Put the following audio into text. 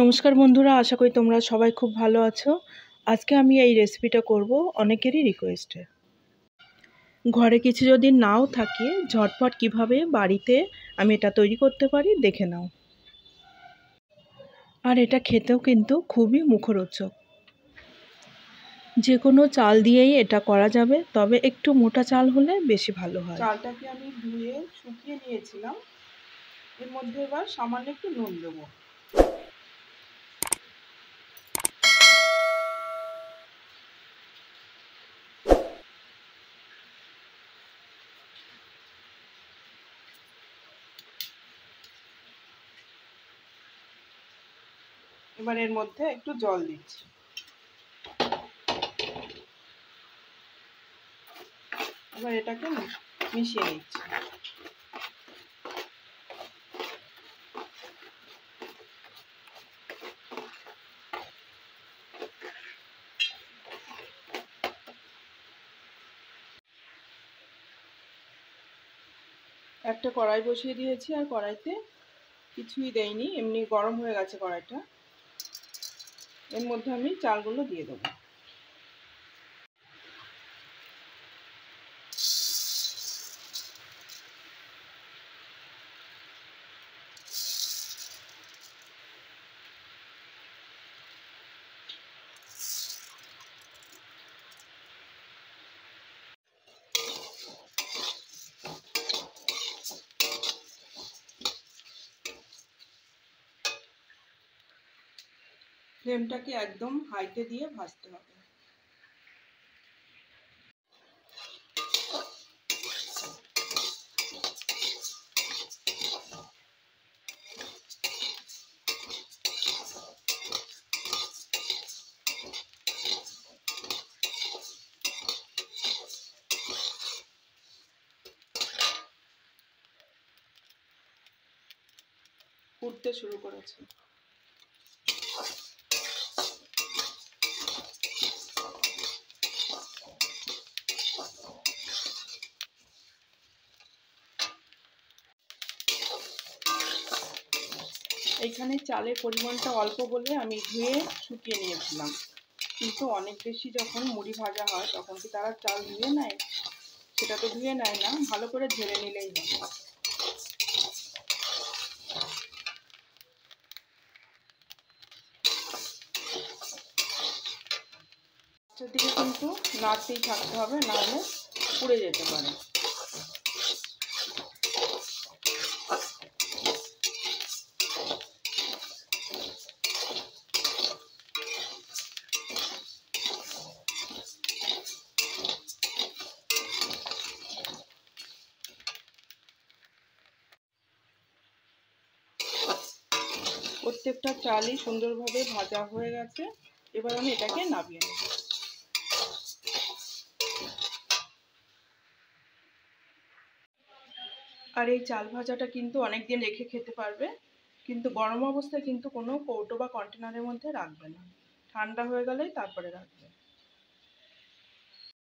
নমস্কার বন্ধুরা, আশা করি তোমরা সবাই খুব ভালো আছো। আজকে আমি এই রেসিপিটা করব অনেকেরই রিকোয়েস্টে। ঘরে কিছু যদি নাও থাকে, ঝটপট কিভাবে বাড়িতে আমি এটা তৈরি করতে পারি দেখে নাও। আর এটা খেতেও কিন্তু খুবই মুখরোচক। যে কোনো চাল দিয়েই এটা করা যাবে, তবে একটু মোটা চাল হলে বেশি ভালো হয়। চালটাকে আমি ধুয়ে শুকিয়ে নিয়েছিলাম। এর মধ্যে এবার সামান্য একটু নুন দেবো। এবার এর মধ্যে একটু জল দিচ্ছি। এবার এটাকে মিশিয়ে নিচ্ছি। একটা কড়াই বসিয়ে দিয়েছি, আর কড়াইতে কিছুই দেইনি, এমনি গরম হয়ে গেছে কড়াইটা। এর মধ্যে আমি চালগুলো দিয়ে দেবো। ফ্লেমটাকে একদম হাইতে দিয়ে ভাজতে হবে। ফুটতে শুরু করেছে। এইখানে চালের পরিমাণটা অল্প বলে আমি ধুয়ে শুকিয়ে নিয়েছিলাম, কিন্তু অনেক বেশি যখন মুড়ি ভাজা হয় তখন কি তারা চাল ধুয়ে নেয়? সেটা তো ধুয়ে নেয় না, ভালো করে ঝেড়ে নিলেই হবে। দিকে কিন্তু নাড়তেই থাকতে হবে, নাহলে পুড়ে যেতে পারে। প্রত্যেকটা চালই সুন্দরভাবে ভাজা হয়ে গেছে। এবার আমি এটাকে নামিয়ে নেব। আর এই চাল ভাজাটা কিন্তু অনেকদিন রেখে খেতে পারবে, কিন্তু গরম অবস্থায় কিন্তু কোনো কৌটো বা কন্টেনারের মধ্যে রাখবে না, ঠান্ডা হয়ে গেলেই তারপরে রাখবে।